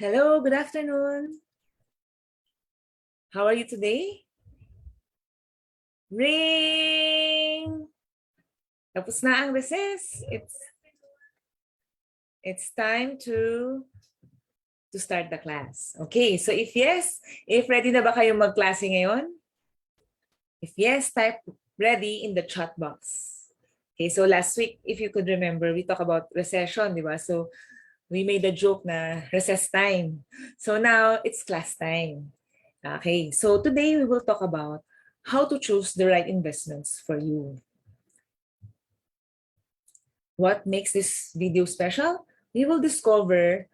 Hello, good afternoon. How are you today? Ring! Tapos na ang recess. It's time to start the class. Okay, so if yes, if ready na ba kayong magklase ngayon? If yes, type ready in the chat box. Okay, so last week, if you could remember, we talked about recession, di ba? So we made a joke na recess time. So now it's class time. Okay, so today we will talk about how to choose the right investments for you. What makes this video special? We will discover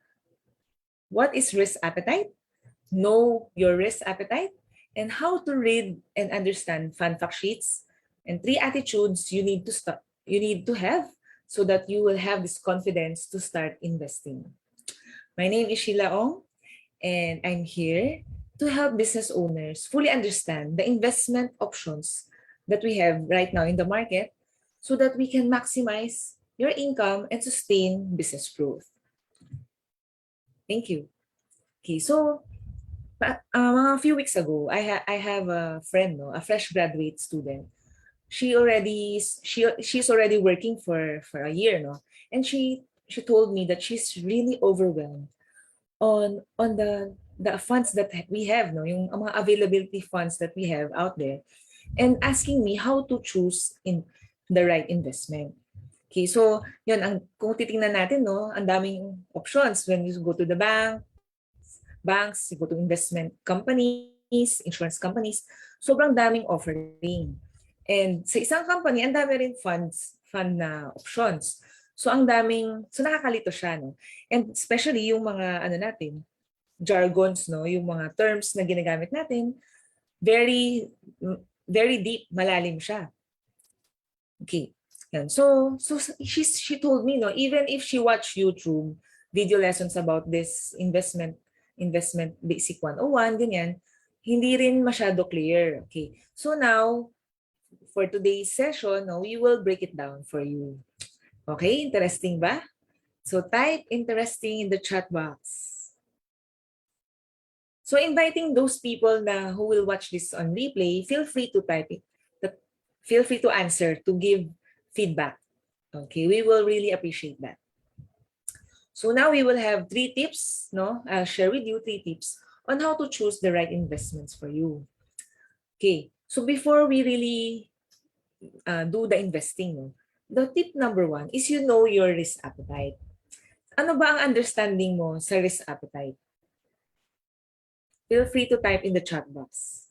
what is risk appetite, know your risk appetite, and how to read and understand fund fact sheets, and 3 attitudes you need to have so that you will have this confidence to start investing. My name is Sheila Ong, and I'm here to help business owners fully understand the investment options that we have right now in the market so that we can maximize your income and sustain business growth. Thank you. Okay, so a few weeks ago, I have a friend, no, a fresh graduate student. She's already working for a year, no, and she told me that she's really overwhelmed on the funds that we have, no, yung mga availability funds that we have out there, and asking me how to choose in the right investment. Okay, so yun, kung titingnan natin, no, ang daming options when you go to the banks, you go to investment companies, insurance companies, sobrang daming offering. And sa isang company, ang dami rin fund na options. So so nakakalito siya, no? And especially yung mga natin, jargons, no, yung mga terms na ginagamit natin, very very deep, malalim siya. Okay. Yan. So she told me, no, even if she watched YouTube video lessons about this investment basic 101, ganyan, hindi rin masyado clear. Okay. So now, for today's session, no, we will break it down for you. Okay, interesting ba? So type interesting in the chat box. So inviting those people na who will watch this on replay, feel free to type it. Feel free to answer, to give feedback. Okay, we will really appreciate that. So now we will have 3 tips, no? I'll share with you 3 tips on how to choose the right investments for you. Okay, so before we really do the investing, no, the tip number 1 is you know your risk appetite. Ano ba ang understanding mo sa risk appetite? Feel free to type in the chat box.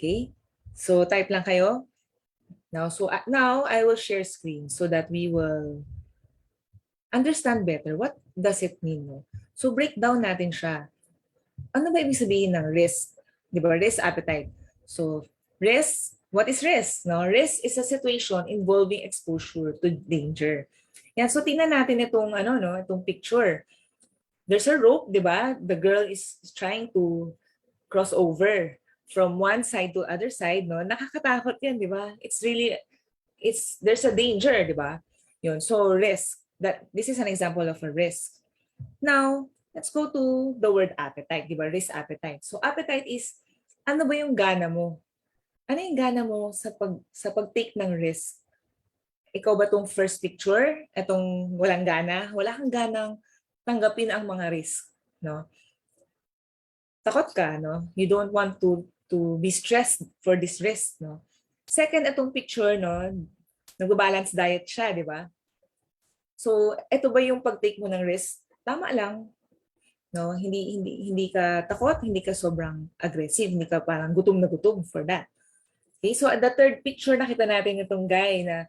Okay, so type lang kayo. Now I will share screen so that we will understand better what does it mean. No? So break down natin siya. Ano ba ibig sabihin ng risk? Di ba? Risk appetite. So risk, what is risk? No? Risk is a situation involving exposure to danger. Yan, so tingnan natin itong itong picture. There's a rope, di ba? The girl is trying to cross over from one side to other side, no? Nakakatakot 'yan, di ba? There's a danger, di ba? Yun. So risk. This is an example of a risk. Now, let's go to the word appetite, di ba? Risk appetite. So appetite is ano ba yung gana mo? Ano yung gana mo sa pag-take ng risk? Ikaw ba tong first picture? Etong walang gana? Wala kang ganang tanggapin ang mga risk, no? Takot ka, no? You don't want to be stressed for this risk, no? Second, itong picture, no? Nagba-balance diet siya, di ba? So, ito ba yung pag-take mo ng risk? Tama lang, no? Hindi ka takot, hindi ka sobrang aggressive, hindi ka parang gutom na gutom for that. Okay, so at the third picture nakita natin itong guy na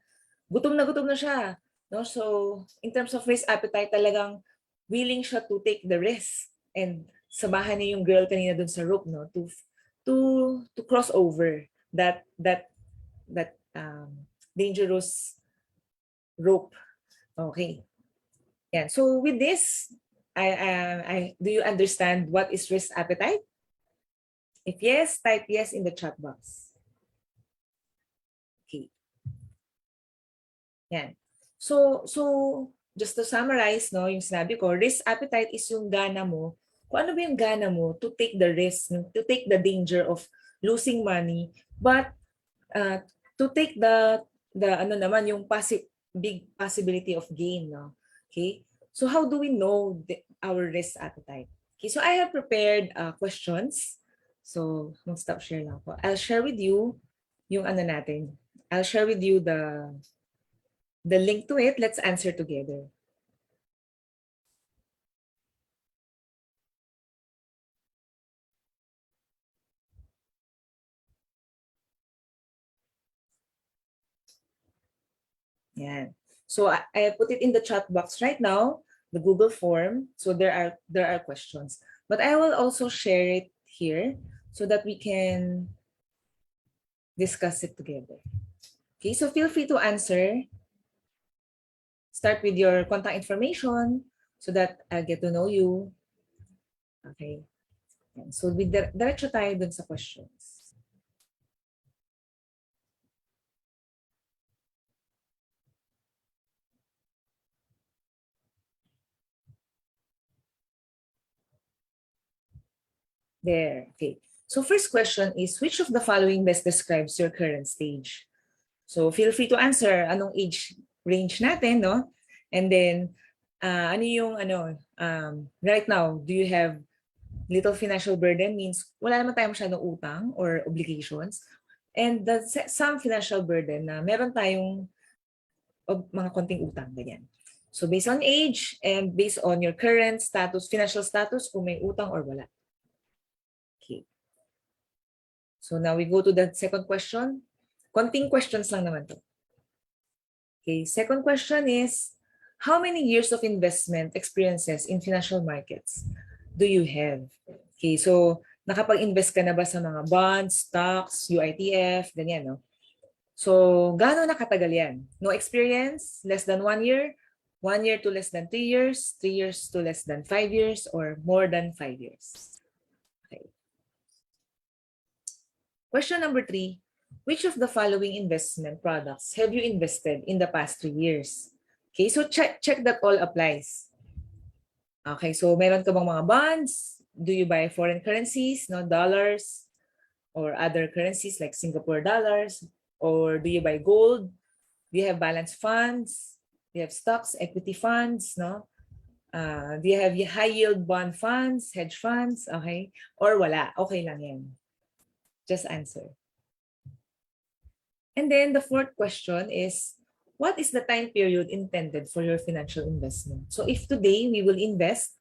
gutom na siya, no? So, in terms of risk appetite, talagang willing siya to take the risk and samahan niya yung girl kanina dun sa rope, no, to cross over that dangerous rope. Okay. Yeah. So with this, I do you understand what is risk appetite? If yes, type yes in the chat box. Okay. Yan. So just to summarize, no, yung sinabi ko, risk appetite is yung gana mo. Kung ano ba yung gana mo to take the risk, to take the danger of losing money, but uh, to take the ano naman yung big possibility of gain, no? Okay? So how do we know our risk appetite? Okay, so I have prepared questions. So, mag-stop share lang po. I'll share with you yung ano natin. I'll share with you the link to it. Let's answer together. Yan. So I put it in the chat box right now, the Google form. So there are questions. But I will also share it here so that we can discuss it together. Okay, so feel free to answer. Start with your contact information so that I'll get to know you. Okay. So diretso tayo dun sa questions. There. Okay. So first question is, which of the following best describes your current stage? So feel free to answer anong age range natin, no? And then, ano yung right now, do you have little financial burden? Means wala naman tayo masyadong utang or obligations. And some financial burden na meron tayong mga konting utang, ganyan. So based on age and based on your current status, financial status, kung may utang or wala. Okay. So now we go to the second question. Konting questions lang naman to. Okay, second question is, how many years of investment experiences in financial markets do you have? Okay, so nakapag-invest ka na ba sa mga bonds, stocks, UITF, ganyan, no? So, gaano nakatagal yan? No experience, less than 1 year, 1 year to less than 3 years, 3 years to less than 5 years, or more than 5 years? Okay. Question number 3, which of the following investment products have you invested in the past 3 years? Okay, so check that all applies. Okay, so meron ka bang mga bonds? Do you buy foreign currencies, no, dollars, or other currencies like Singapore dollars? Or do you buy gold? Do you have balance funds? Do you have stocks, equity funds, no? Do you have high yield bond funds, hedge funds? Okay, or wala? Okay lang yan. Just answer. And then the fourth question is, what is the time period intended for your financial investment? So if today we will invest,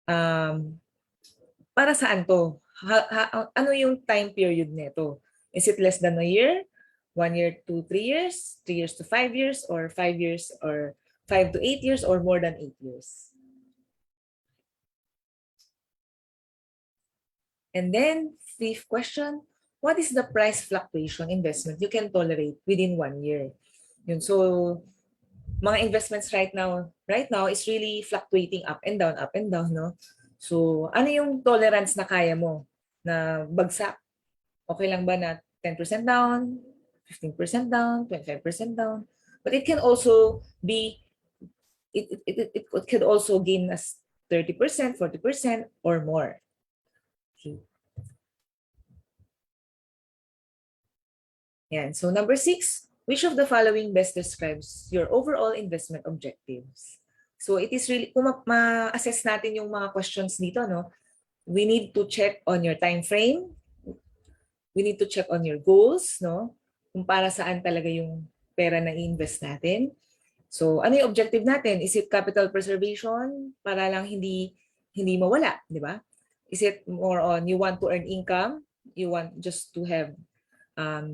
para saan to? Ano yung time period nito? Is it less than a year? 1 year to 3 years? 3 years to 5 years? Or 5 years or 5 to 8 years? Or more than 8 years? And then, fifth question, what is the price fluctuation investment you can tolerate within 1 year? Yun. So, mga investments right now is really fluctuating up and down, no? So, ano yung tolerance na kaya mo na bagsak? Okay lang ba na 10% down, 15% down, 25% down? But it can also be, it could also gain us 30%, 40%, or more. Okay. Yan. So number 6, which of the following best describes your overall investment objectives? So it is really, kung ma-assess natin yung mga questions dito, no, we need to check on your time frame. We need to check on your goals, no? Kung para saan talaga yung pera na i-invest natin. So ano yung objective natin? Is it capital preservation para lang hindi mawala, di ba? Is it more on you want to earn income? You want just to have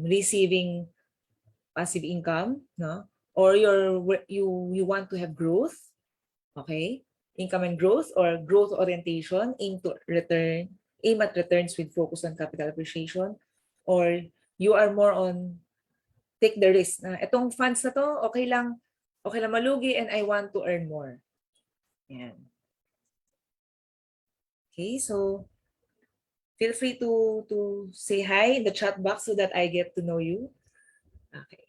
receiving passive income, no? Or you want to have growth, okay? Income and growth, or growth orientation, aim at returns with focus on capital appreciation, or you are more on take the risk na itong funds na to, okay lang malugi and I want to earn more. Yan. Okay, so feel free to say hi in the chat box so that I get to know you. Okay.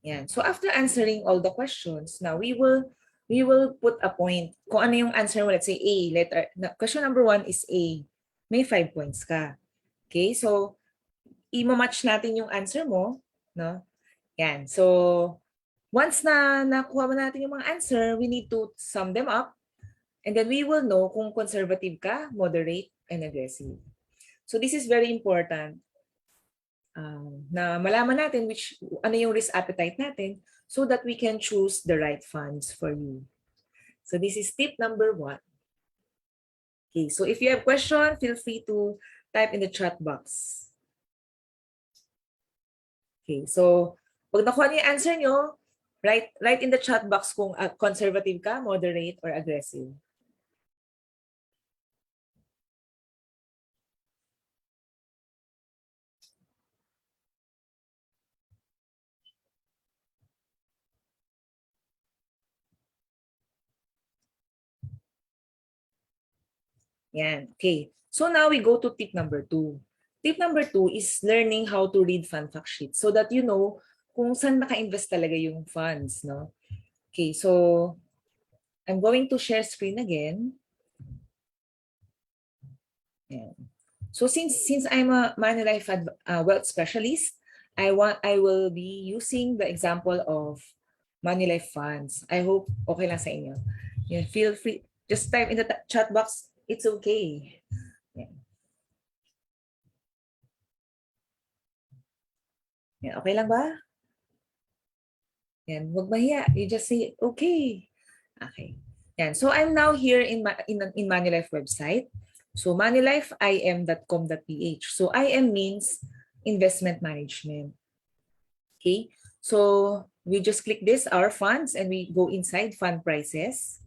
Yan. So after answering all the questions, now we will put a point. Kung ano yung answer mo, let's say A, question number 1 is A. May 5 points ka. Okay? So i-match natin yung answer mo, no? Yan. So once na nakuha mo natin yung mga answer, we need to sum them up and then we will know kung conservative ka, moderate, and aggressive. So this is very important na malaman natin ano yung risk appetite natin so that we can choose the right funds for you. So this is tip number 1. Okay, so if you have question, feel free to type in the chat box. Okay, so pag nakuha niyo yung answer nyo, write in the chat box kung conservative ka, moderate, or aggressive. Yan. Okay. So now we go to tip number 2. Tip number 2 is learning how to read fund fact sheet so that you know kung saan naka-invest talaga yung funds, no? Okay, so I'm going to share screen again. Yan. So since I'm a Manulife wealth specialist, I will be using the example of Manulife funds. I hope okay lang sa inyo. Yeah, feel free. Just type in the chat box. It's okay. Yeah. Yeah, okay lang ba? Yan, wag mahiya. You just say, okay. Okay. Yan. So I'm now here in Manulife website. So manulifeim.com.ph. So IM means investment management. Okay. So we just click this, our funds, and we go inside fund prices.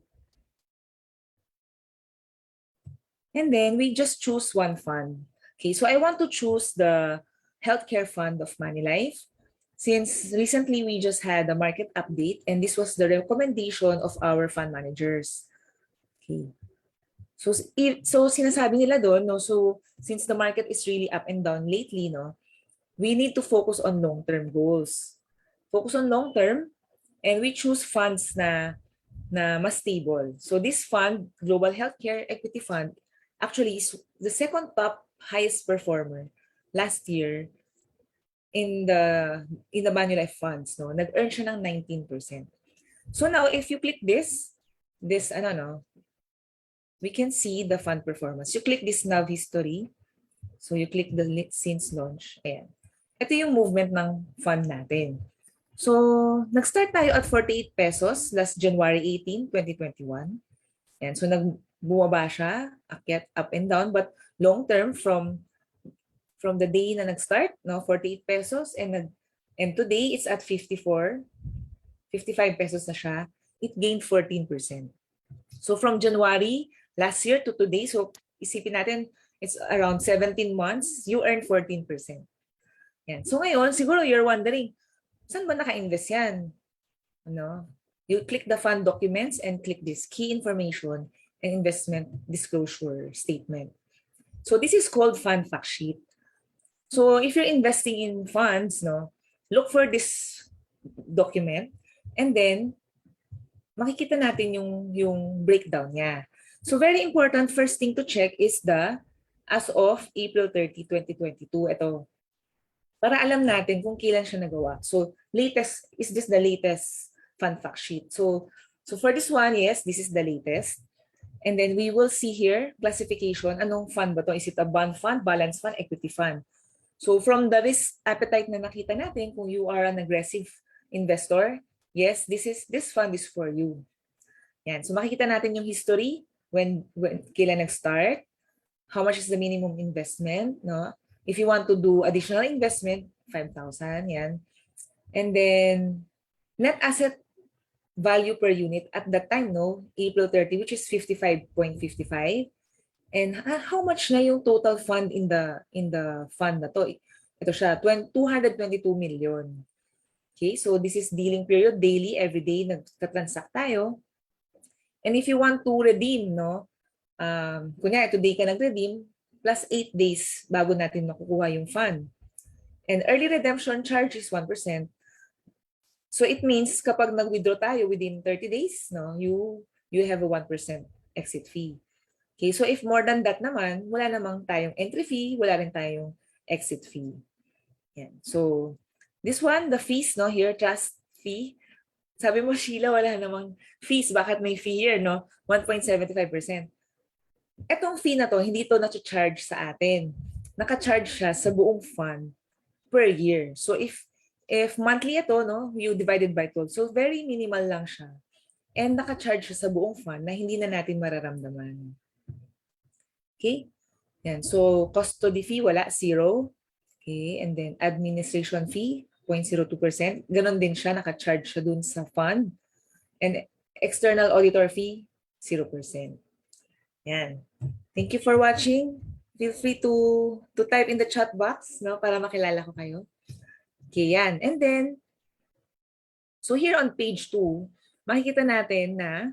And then we just choose one fund. Okay. So I want to choose the healthcare fund of Manulife. Since recently we just had a market update and this was the recommendation of our fund managers. Okay. So sinasabi nila doon, no, so since the market is really up and down lately, no, we need to focus on long-term goals. Focus on long-term and we choose funds na mas stable. So this fund, Global Healthcare Equity Fund, actually is the second top highest performer last year in the Manulife funds, no. Nag-earn siya ng 19%. So now if you click this we can see the fund performance. You click this nav history. So you click the since launch. Ayan. Ito yung movement ng fund natin. So, nag-start tayo at 48 pesos last January 18, 2021. Ayan. So, bumaba siya, akyat up and down, but long term from the day na nag-start, no, 48 pesos and today it's at 55 pesos na siya. It gained 14%. So from January last year to today, so isipin natin, it's around 17 months, you earn 14%. Yan. So ngayon, siguro you're wondering, saan ba naka-invest yan? Ano? You click the fund documents and click this key information and investment disclosure statement. So this is called fund fact sheet. So if you're investing in funds, no, look for this document and then makikita natin yung breakdown niya. So very important, first thing to check is the as of April 30, 2022. Ito, para alam natin kung kailan siya nagawa. So is this the latest fund fact sheet? So for this one, yes, this is the latest. And then we will see here, classification, anong fund ba to? Is it a bond fund, balance fund, equity fund? So from the risk appetite na nakita natin, kung you are an aggressive investor, yes, this fund is for you. Yan. So makikita natin yung history, when kailan nag-start, how much is the minimum investment, no? If you want to do additional investment, 5,000, yan. And then net asset value per unit at that time, no, April 30, which is 55.55. And how much na yung total fund in the fund na to? Ito siya, 222 million. Okay, so this is dealing period, daily, everyday, nagtatransact tayo. And if you want to redeem, no, kunya, today ka nag-redeem, plus 8 days bago natin makukuha yung fund. And early redemption charge is 1%. So it means kapag nag-withdraw tayo within 30 days, no, you have a 1% exit fee. Okay, so if more than that naman, wala namang tayong entry fee, wala rin tayong exit fee. Yan. So this one, the fees, no, here, trust fee. Sabi mo, Sheila, wala namang fees. Bakit may fee here, no? 1.75%. Etong fee na to, hindi to na-charge sa atin. Naka-charge siya sa buong fund per year. So if monthly ito, no, you divided by 12. So very minimal lang siya. And naka-charge siya sa buong fund na hindi na natin mararamdaman. Okay? Yan. So custody fee, wala, 0. Okay, and then administration fee, 0.02%. Ganon din siya, naka-charge siya dun sa fund. And external auditor fee, 0%. Yan. Thank you for watching. Feel free to type in the chat box, no, para makilala ko kayo. Okay, yan. And then, so here on page 2, makikita natin na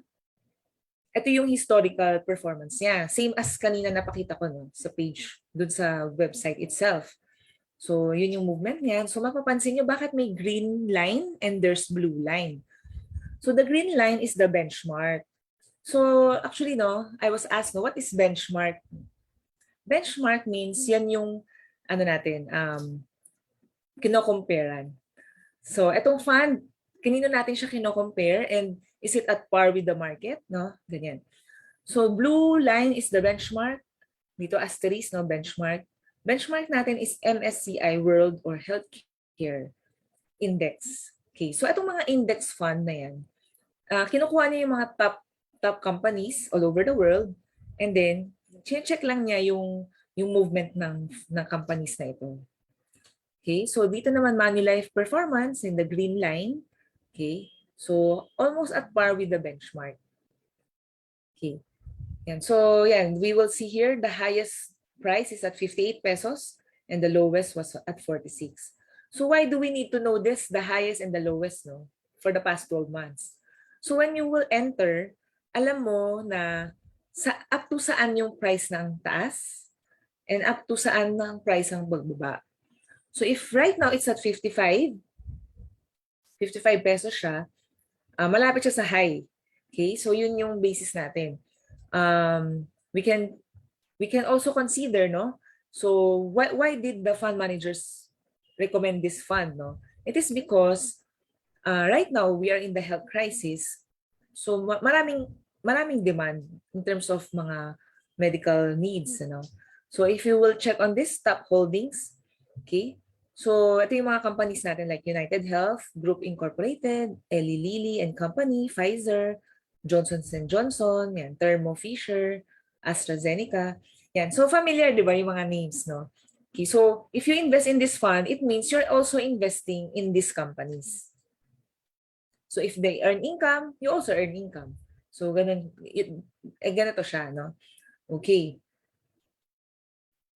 ito yung historical performance niya. Same as kanina napakita ko, no, sa page, dun sa website itself. So, yun yung movement niya. So, mapapansin nyo bakit may green line and there's blue line. So, the green line is the benchmark. So, actually, no, I was asked, no, what is benchmark? Benchmark means yan yung, ano natin, kino-comparean. So, etong fund, kanino natin siya kino-compare and is it at par with the market? No? Ganyan. So, blue line is the benchmark. Dito asterisk, no, benchmark. Benchmark natin is MSCI World or Healthcare Index. Okay, so itong mga index fund na yan, kinukuha niya yung mga top companies all over the world and then check lang niya yung movement ng companies na ito. Okay, so dito naman Manulife performance in the green line. Okay, so almost at par with the benchmark. Okay, yan. So yan, we will see here the highest price is at 58 pesos and the lowest was at 46. So why do we need to know this, the highest and the lowest, no, for the past 12 months? So when you will enter, alam mo na up to saan yung price ng taas and up to saan ng price ng pagbaba. So if right now it's at 55 pesos siya, malapit siya sa high. Okay, so yun yung basis natin. We can also consider, no? So why did the fund managers recommend this fund, no? It is because right now we are in the health crisis. So maraming demand in terms of mga medical needs, ano. So if you will check on this top holdings, okay? So ito yung mga companies natin like United Health, Group Incorporated, Eli Lilly and Company, Pfizer, Johnson & Johnson, yan, Thermo Fisher, AstraZeneca. Yan. So familiar, di ba, yung mga names, no? Okay, so if you invest in this fund, it means you're also investing in these companies. So if they earn income, you also earn income. So ganun, ganito siya, no? Okay.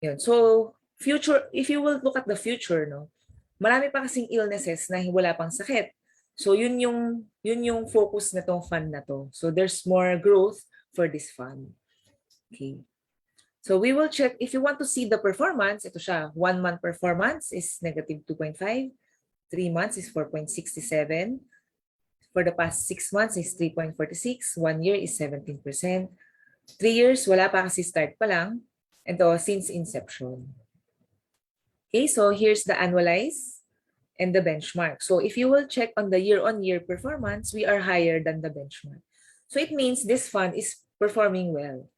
Yan. So future, if you will look at the future, no, marami pa kasing illnesses na wala pang sakit. So yun yung focus na tong fund na to. So there's more growth for this fund. Okay. So we will check, if you want to see the performance, ito siya, 1 month performance is negative 2.5, 3 months is 4.67, for the past 6 months is 3.46, 1 year is 17%, 3 years, wala pa kasi start pa lang, and since inception. Okay, so here's the annualized and the benchmark. So if you will check on the year-on-year performance, we are higher than the benchmark. So it means this fund is performing well.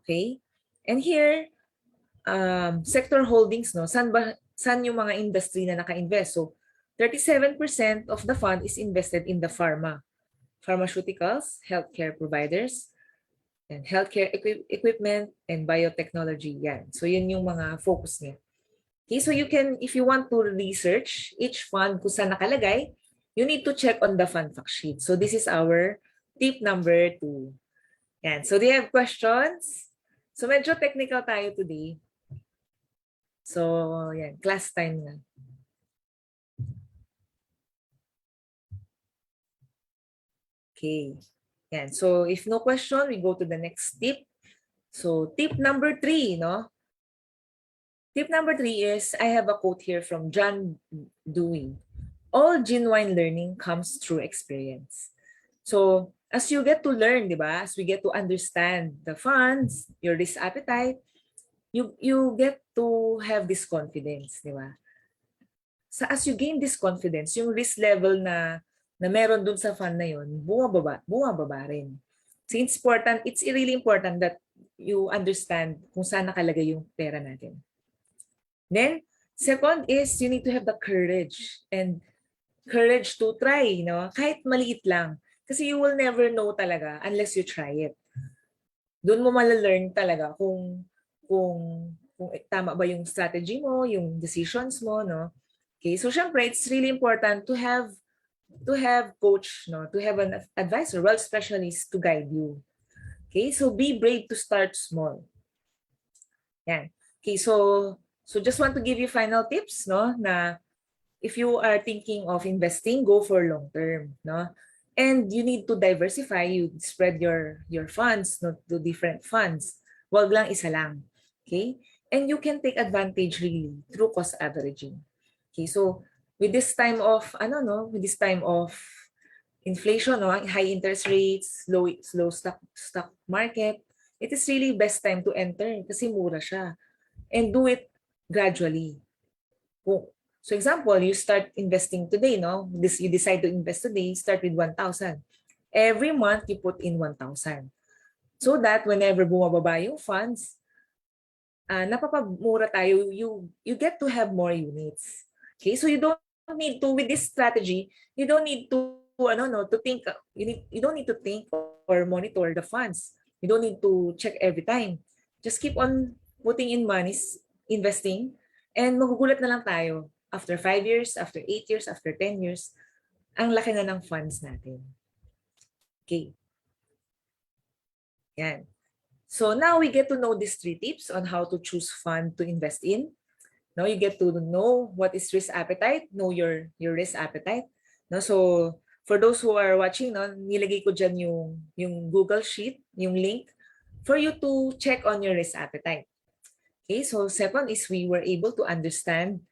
Okay? And here, sector holdings, no, saan yung mga industry na naka-invest? So 37% of the fund is invested in the pharmaceuticals, healthcare providers, and healthcare equipment, and biotechnology. Yan. So yun yung mga focus niya. Okay, so you can, if you want to research each fund kung saan nakalagay, you need to check on the fund fact sheet. So this is our tip number 2. Yan. So do you have questions? So medyo technical tayo today. So yan, class time na. Okay. Yan. So if no question, we go to the next tip. So tip number 3, no? Tip number 3 is, I have a quote here from John Dewey. all genuine learning comes through experience. So, as you get to learn, di ba? As we get to understand the funds, your risk appetite, you get to have this confidence, di ba? So, as you gain this confidence, yung risk level na meron dun sa fund na yun, bumababa rin. So, it's really important that you understand kung saan nakalagay yung pera natin. Then, second is you need to have the courage to try, kahit maliit lang. Kasi you will never know talaga unless you try it. Doon mo malalearn talaga kung tama ba yung strategy mo, yung decisions mo, no? Okay, so syempre it's really important to have coach, no, to have an advisor, wealth specialist to guide you. Okay, so be brave to start small. Yan. Okay, so just want to give you final tips, no, na if you are thinking of investing, go for long term, no? And you need to diversify, you spread your funds, no, to different funds. Wag lang isa lang. Okay? And you can take advantage really through cost averaging. Okay, so with this time of inflation, no, high interest rates, slow stock market, it is really best time to enter kasi mura siya. And do it gradually. So example, you start investing today, no? You decide to invest today, start with 1,000. Every month, you put in 1,000. So that whenever bumababa yung funds, napapamura tayo, you get to have more units. Okay, so you don't need to, with this strategy, you don't need to, to think, you don't need to think or monitor the funds. You don't need to check every time. Just keep on putting in money, investing, and magugulat na lang tayo. After 5 years, after 8 years, after 10 years, ang laki na ng funds natin. Okay. Yan. So now we get to know these 3 tips on how to choose fund to invest in. Now you get to know what is risk appetite, know your risk appetite. No, so for those who are watching, no, nilagay ko dyan yung Google Sheet, yung link for you to check on your risk appetite. Okay, so second is we were able to understand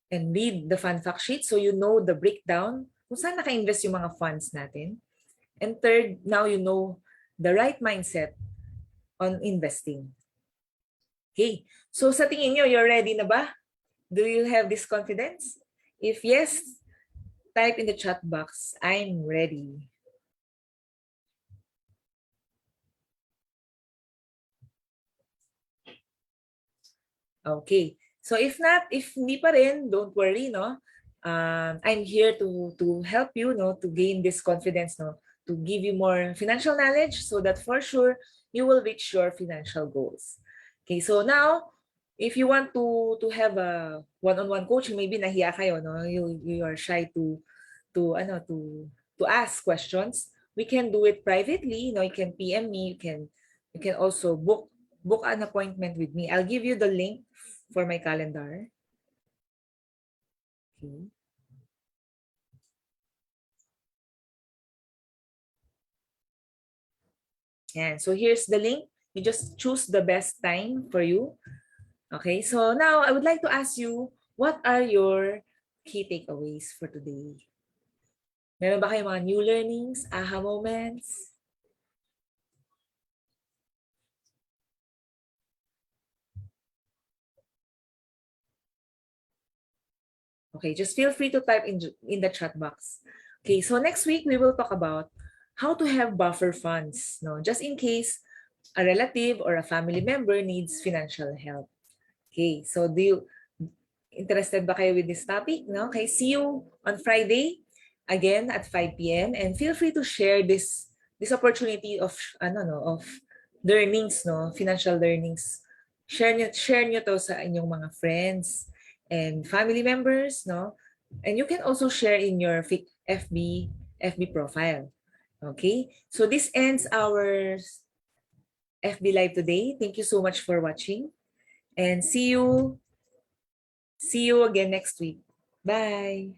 and read the fund fact sheet so you know the breakdown kung saan naka-invest yung mga funds natin. And third, now you know the right mindset on investing. Okay, so sa tingin nyo, you're ready na ba? Do you have this confidence? If yes, type in the chat box, I'm ready. Okay. So if not, if hindi pa rin, don't worry, no? I'm here to help you, no, to gain this confidence, no, to give you more financial knowledge so that for sure you will reach your financial goals. Okay, so now if you want to have a one-on-one coaching, maybe nahiya kayo, no? You are shy to ask questions. We can do it privately, no? You can PM me, you can also book an appointment with me. I'll give you the link for my calendar. Okay. And so here's the link. You just choose the best time for you. Okay, so now I would like to ask you, what are your key takeaways for today? Meron ba kayong mga new learnings, aha moments? Okay, just feel free to type in the chat box. Okay, so next week we will talk about how to have buffer funds, no, just in case a relative or a family member needs financial help. Okay, so interested ba kayo with this topic? No? Okay, see you on Friday again at 5 p.m. and feel free to share this opportunity of of learnings, no, financial learnings. Share nyo to sa inyong mga friends and family members, no? And you can also share in your FB profile. Okay? So this ends our FB Live today. Thank you so much for watching and see you again next week. Bye.